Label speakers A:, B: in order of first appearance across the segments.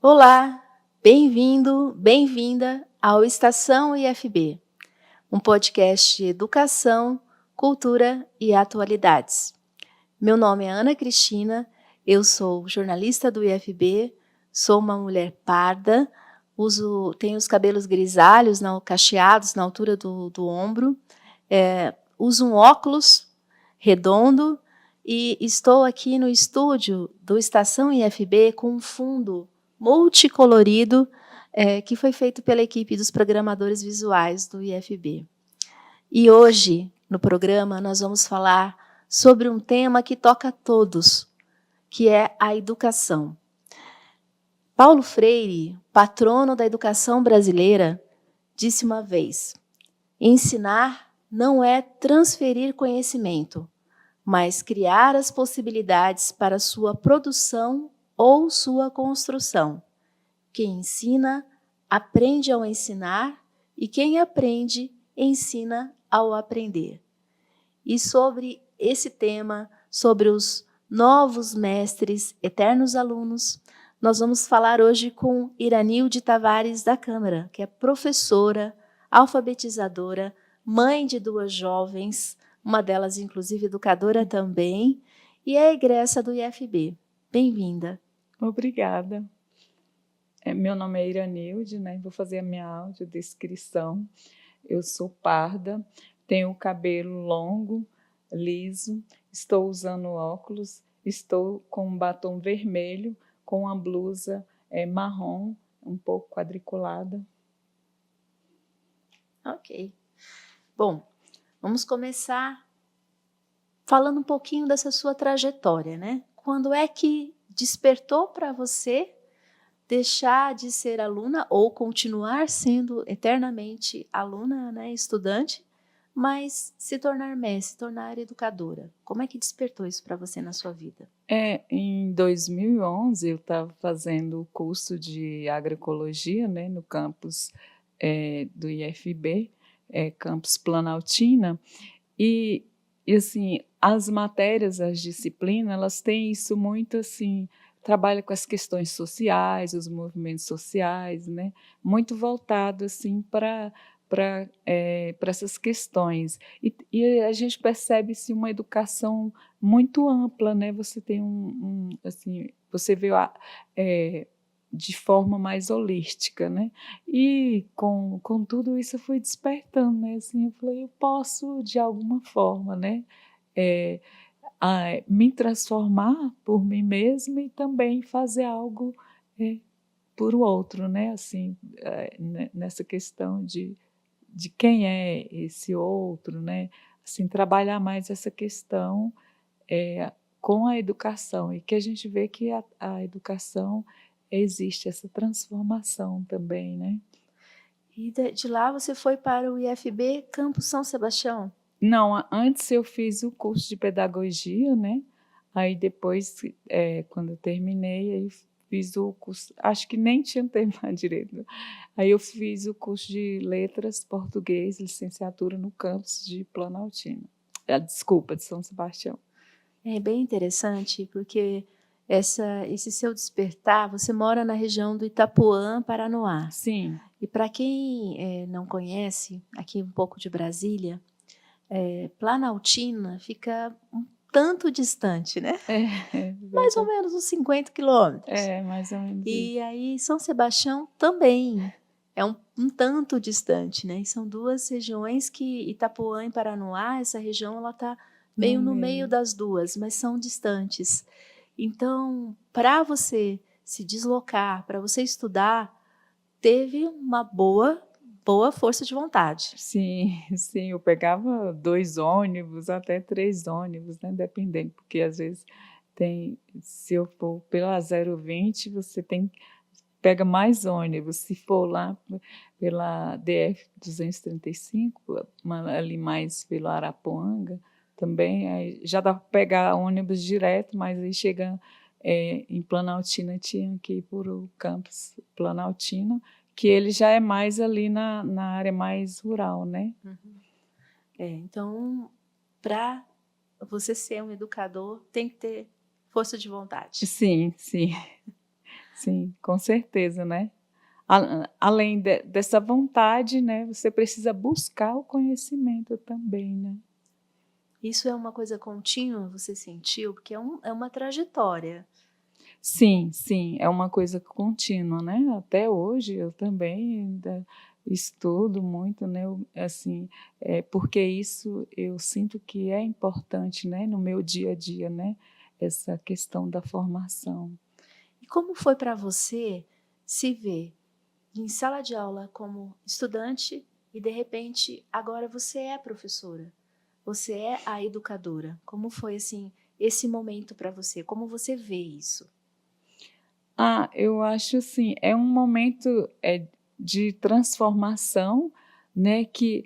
A: Olá, bem-vindo, bem-vinda ao Estação IFB, um podcast de educação, cultura e atualidades. Meu nome é Ana Cristina, eu sou jornalista do IFB, sou uma mulher parda, tenho os cabelos grisalhos, cacheados na altura do ombro, uso um óculos redondo e estou aqui no estúdio do Estação IFB com um fundo multicolorido que foi feito pela equipe dos programadores visuais do IFB. E hoje, no programa, nós vamos falar sobre um tema que toca a todos, que é a educação. Paulo Freire, patrono da educação brasileira, disse uma vez: ensinar não é transferir conhecimento, mas criar as possibilidades para sua produção ou sua construção. Quem ensina, aprende ao ensinar, e quem aprende, ensina ao aprender. E sobre esse tema, sobre os novos mestres, eternos alunos, nós vamos falar hoje com Iranilde Tavares da Câmara, que é professora, alfabetizadora, mãe de 2 jovens, uma delas, inclusive, educadora também, e é egressa do IFB. Bem-vinda.
B: Obrigada. Meu nome é Iranilde, né? Vou fazer a minha audiodescrição. Eu sou parda, tenho o cabelo longo, liso, estou usando óculos, estou com um batom vermelho, com uma blusa marrom, um pouco quadriculada.
A: Ok. Bom, vamos começar falando um pouquinho dessa sua trajetória, né? Quando é que despertou para você deixar de ser aluna ou continuar sendo eternamente aluna, né, estudante, mas se tornar mestre, se tornar educadora? Como é que despertou isso para você na sua vida?
B: Em 2011, eu estava fazendo o curso de agroecologia, né, no campus do IFB, campus Planaltina, e assim, as matérias, as disciplinas, elas têm isso muito assim, trabalha com as questões sociais, os movimentos sociais, né? Muito voltado assim para essas questões. E a gente percebe assim, uma educação muito ampla, né? Você tem assim, você vê de forma mais holística, né? E com tudo isso eu fui despertando, né? Assim, eu falei, eu posso de alguma forma, né? Me transformar por mim mesma e também fazer algo por o outro, né? Assim, nessa questão de quem é esse outro, né? Assim, trabalhar mais essa questão com a educação, e que a gente vê que a educação existe essa transformação também, né?
A: E de lá você foi para o IFB Campus São Sebastião?
B: Não, antes eu fiz o curso de pedagogia, né? Aí depois, quando eu terminei, aí fiz o curso, acho que nem tinha terminado direito. Aí eu fiz o curso de letras, português, licenciatura no campus de Planaltina. Desculpa, de São Sebastião.
A: É bem interessante, porque esse seu despertar, você mora na região do Itapuã, Paranoá.
B: Sim.
A: E para quem não conhece, aqui um pouco de Brasília, Planaltina fica um tanto distante, né? Mais ou menos uns 50 quilômetros.
B: Mais ou menos isso.
A: E aí São Sebastião também é um tanto distante, né? E são 2 regiões que Itapuã e Paranoá, essa região, ela está meio no meio das 2, mas são distantes. Então, para você se deslocar, para você estudar, teve uma boa força de vontade.
B: Sim, sim, eu pegava 2 ônibus, até 3 ônibus, né, dependendo, porque às vezes se eu for pela 020, você pega mais ônibus, se for lá pela DF 235, ali mais pelo Arapuanga, também, aí já dá para pegar ônibus direto, mas aí chega em Planaltina, tinha que ir por o campus Planaltina, que ele já é mais ali na área mais rural, né?
A: Então, para você ser um educador, tem que ter força de vontade.
B: Sim, sim, sim, com certeza, né. Além dessa vontade, né, você precisa buscar o conhecimento também, né.
A: Isso é uma coisa contínua, você sentiu? Porque é uma trajetória.
B: Sim, sim, é uma coisa contínua, né, até hoje eu também ainda estudo muito, né, assim, porque isso eu sinto que é importante, né, no meu dia a dia, né, essa questão da formação.
A: E como foi para você se ver em sala de aula como estudante e, de repente, agora você é professora, você é a educadora? Como foi, assim, esse momento para você? Como você vê isso?
B: Eu acho assim, é um momento, de transformação, né, que,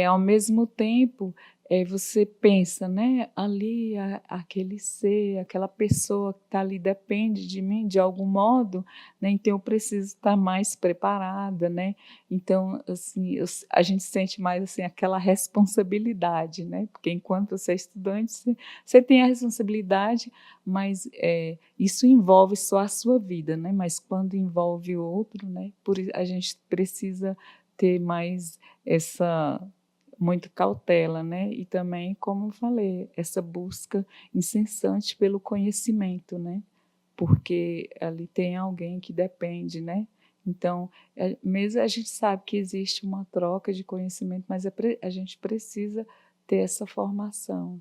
B: ao mesmo tempo, você pensa, né, ali aquele ser, aquela pessoa que está ali depende de mim de algum modo, né, então eu preciso estar mais preparada, né. Então, assim, a gente sente mais, assim, aquela responsabilidade, né, porque enquanto você é estudante, você tem a responsabilidade, mas, isso envolve só a sua vida, né, mas quando envolve o outro, né, a gente precisa ter mais essa muita cautela, né, e também, como eu falei, essa busca incessante pelo conhecimento, né, porque ali tem alguém que depende, né. Então, mesmo a gente sabe que existe uma troca de conhecimento, mas a gente precisa ter essa formação.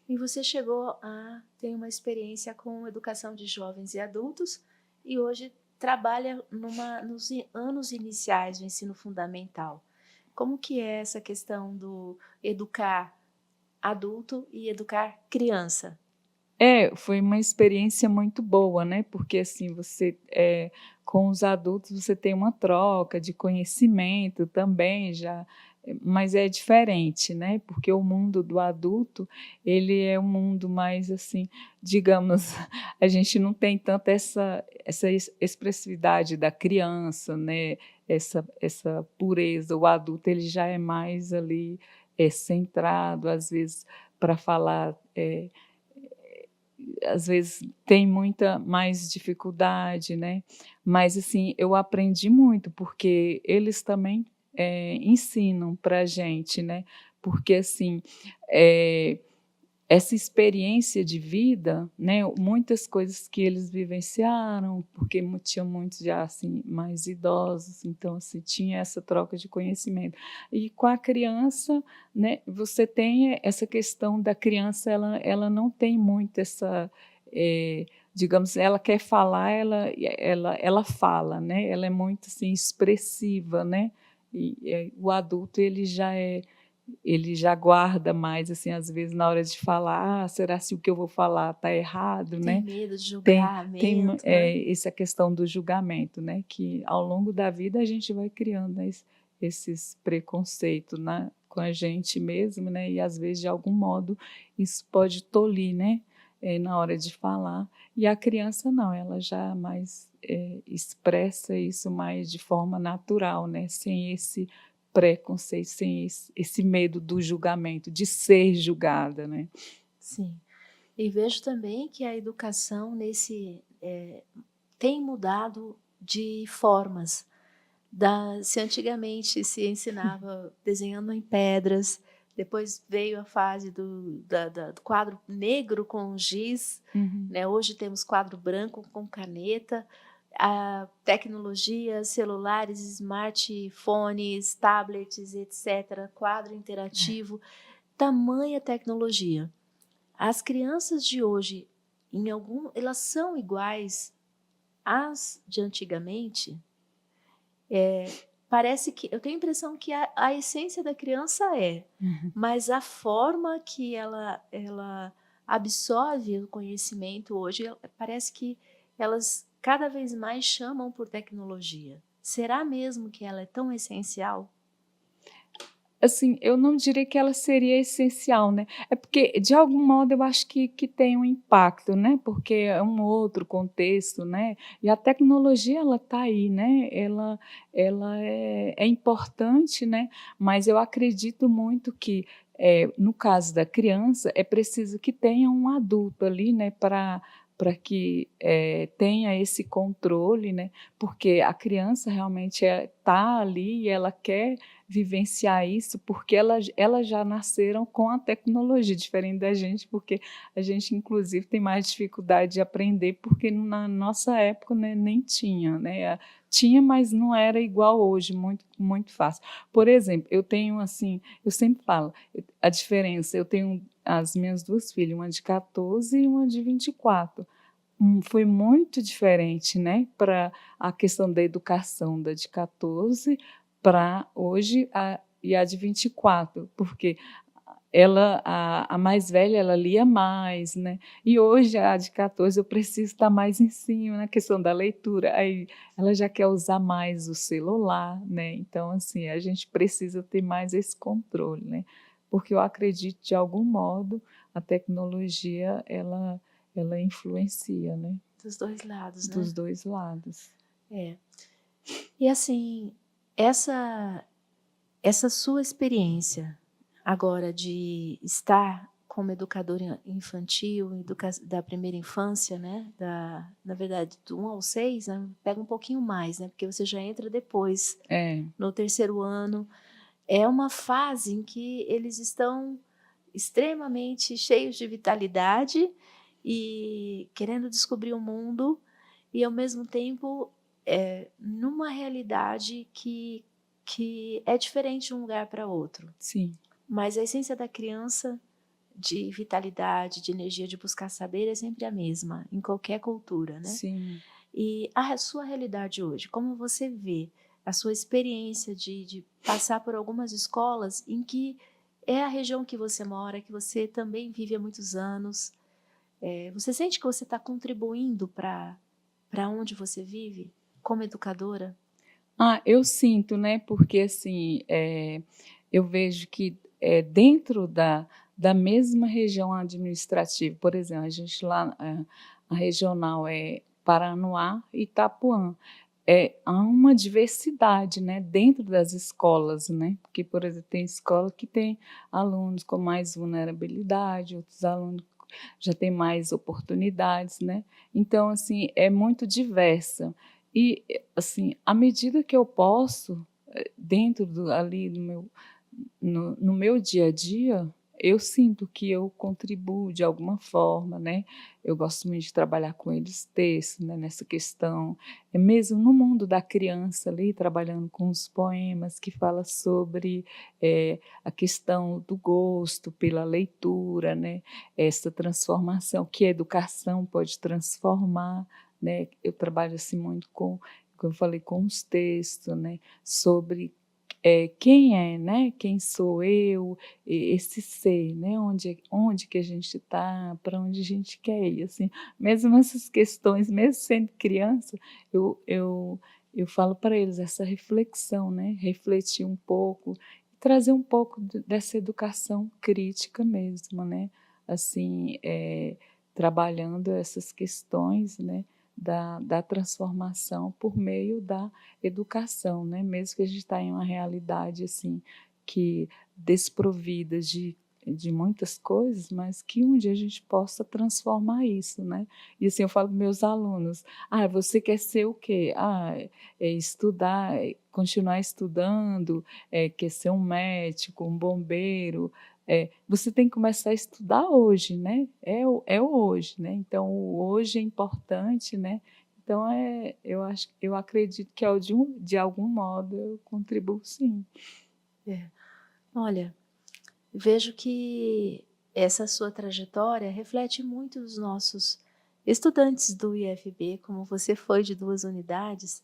A: E você chegou a ter uma experiência com educação de jovens e adultos e hoje trabalha nos anos iniciais do ensino fundamental. Como que é essa questão do educar adulto e educar criança?
B: Foi uma experiência muito boa, né, porque assim, você, com os adultos você tem uma troca de conhecimento também já, mas é diferente, né, porque o mundo do adulto, ele é um mundo mais assim, digamos, a gente não tem tanta essa expressividade da criança, né, essa pureza, o adulto ele já é mais ali, centrado, às vezes para falar, às vezes tem muita mais dificuldade, né, mas assim, eu aprendi muito, porque eles também, ensinam pra gente, né, porque assim, eh, essa experiência de vida, né, muitas coisas que eles vivenciaram, porque tinha muitos já, assim, mais idosos, então, assim, tinha essa troca de conhecimento. E com a criança, né, você tem essa questão da criança, ela não tem muito essa, digamos, ela quer falar, ela fala, né, ela é muito, assim, expressiva, né, o adulto ele já guarda mais, assim, às vezes, na hora de falar: "Ah, será se o que eu vou falar está errado?",
A: Tem
B: né.
A: medo de
B: Tem
A: julgamento, né?
B: essa questão do julgamento, né, que ao longo da vida a gente vai criando, né, esses preconceitos com a gente mesmo, né, e às vezes, de algum modo, isso pode tolir, né, na hora de falar. E a criança não, ela já mais, expressa isso mais de forma natural, né, sem esse preconceito, sem esse medo do julgamento, de ser julgada, né.
A: Sim. E vejo também que a educação tem mudado de formas. Se antigamente se ensinava desenhando em pedras, depois veio a fase do quadro negro com giz,
B: Uhum.
A: né, hoje temos quadro branco com caneta, a tecnologia, celulares, smartphones, tablets, etcétera, quadro interativo, tamanha tecnologia. As crianças de hoje, elas são iguais às de antigamente? Parece que eu tenho a impressão que a essência da criança
B: Uhum.
A: mas a forma que ela absorve o conhecimento hoje, parece que elas cada vez mais chamam por tecnologia. Será mesmo que ela é tão essencial?
B: Assim, eu não diria que ela seria essencial, né, é porque de algum modo eu acho que tem um impacto, né, porque é um outro contexto, né, e a tecnologia ela está aí, né, ela é importante, né, mas eu acredito muito que no caso da criança, é preciso que tenha um adulto ali, né, para que tenha esse controle, né, porque a criança realmente está ali e ela quer vivenciar isso, porque elas já nasceram com a tecnologia, diferente da gente, porque a gente, inclusive, tem mais dificuldade de aprender, porque na nossa época, né, nem tinha, né, tinha, mas não era igual hoje, muito, muito fácil. Por exemplo, eu tenho assim, eu sempre falo, a diferença, eu tenho as minhas duas filhas, uma de 14 e uma de 24. Foi muito diferente, né, para a questão da educação da de 14 para hoje e a de 24, porque a mais velha, ela lia mais, né? E hoje a de 14 eu preciso estar mais em cima na questão da leitura. Aí ela já quer usar mais o celular, né? Então, assim, a gente precisa ter mais esse controle, né? Porque eu acredito, de algum modo, a tecnologia, ela influencia, né?
A: Dos dois lados, né?
B: Dos dois lados.
A: É. E assim, essa sua experiência agora de estar como educadora infantil, da primeira infância, né? Na verdade, do 1 ao 6, né? Pega um pouquinho mais, né? Porque você já entra depois, no terceiro ano. É uma fase em que eles estão extremamente cheios de vitalidade e querendo descobrir o mundo, e ao mesmo tempo numa realidade que é diferente de um lugar para outro.
B: Sim.
A: Mas a essência da criança, de vitalidade, de energia, de buscar saber, é sempre a mesma, em qualquer cultura, né?
B: Sim.
A: E a sua realidade hoje, como você vê a sua experiência de passar por algumas escolas em que é a região que você mora, que você também vive há muitos anos, você sente que você está contribuindo para onde você vive como educadora?
B: Eu sinto, né? Porque assim, eu vejo que dentro da mesma região administrativa, por exemplo, a gente lá, a regional é Paranoá e Itapuã, há uma diversidade, né, dentro das escolas, né? Porque, por exemplo, tem escola que tem alunos com mais vulnerabilidade, outros alunos já têm mais oportunidades, né? Então, assim, é muito diversa. E, assim, à medida que eu posso, dentro ali no meu dia a dia, eu sinto que eu contribuo de alguma forma, né? Eu gosto muito de trabalhar com eles texto, né, nessa questão, mesmo no mundo da criança ali, trabalhando com os poemas que fala sobre a questão do gosto pela leitura, né? Essa transformação que a educação pode transformar, né? Eu trabalho assim muito como eu falei, com os textos, né? Sobre quem é, né? Quem sou eu, esse ser, né? Onde que a gente está, para onde a gente quer ir, assim. Mesmo essas questões, mesmo sendo criança, eu falo para eles essa reflexão, né? Refletir um pouco, trazer um pouco dessa educação crítica mesmo, né? Assim, trabalhando essas questões, né? Da transformação por meio da educação, né? Mesmo que a gente está em uma realidade assim que desprovida de muitas coisas, mas que um dia a gente possa transformar isso, né? E assim eu falo para meus alunos: você quer ser o quê? Estudar, continuar estudando, quer ser um médico, um bombeiro. Você tem que começar a estudar hoje, né? É o hoje, né? Então o hoje é importante, né? Então, eu acredito que de algum modo eu contribuo, sim.
A: Olha, vejo que essa sua trajetória reflete muito os nossos estudantes do IFB, como você foi de 2 unidades,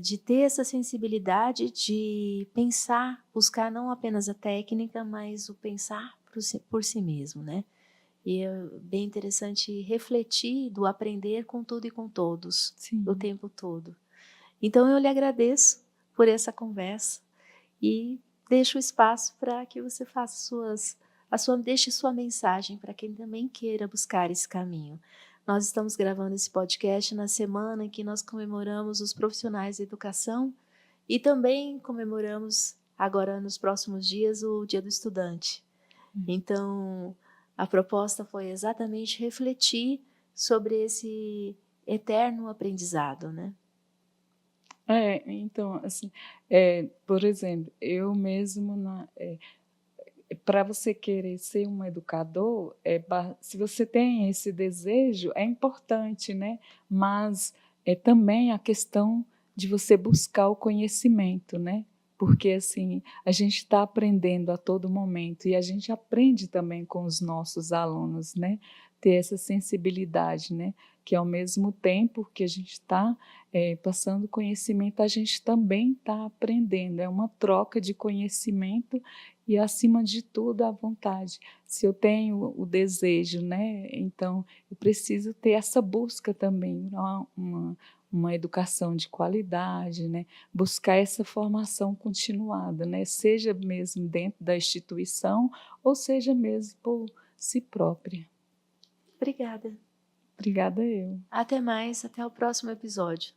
A: de ter essa sensibilidade de pensar, buscar não apenas a técnica, mas o pensar por si mesmo, né? E é bem interessante refletir do aprender com tudo e com todos,
B: Sim.
A: o tempo todo. Então eu lhe agradeço por essa conversa e deixo o espaço para que você deixe sua mensagem para quem também queira buscar esse caminho. Nós estamos gravando esse podcast na semana em que nós comemoramos os profissionais da educação e também comemoramos agora nos próximos dias o Dia do Estudante. Então, a proposta foi exatamente refletir sobre esse eterno aprendizado, né?
B: Então, assim, por exemplo, eu mesmo, para você querer ser um educador, se você tem esse desejo, é importante, né? Mas é também a questão de você buscar o conhecimento, né? Porque assim, a gente está aprendendo a todo momento e a gente aprende também com os nossos alunos, né? Ter essa sensibilidade, né? Que ao mesmo tempo que a gente está passando conhecimento, a gente também está aprendendo. É uma troca de conhecimento e, acima de tudo, a vontade. Se eu tenho o desejo, né, então eu preciso ter essa busca também, uma educação de qualidade, né, buscar essa formação continuada, né, seja mesmo dentro da instituição ou seja mesmo por si própria.
A: Obrigada.
B: Obrigada eu.
A: Até mais, até o próximo episódio.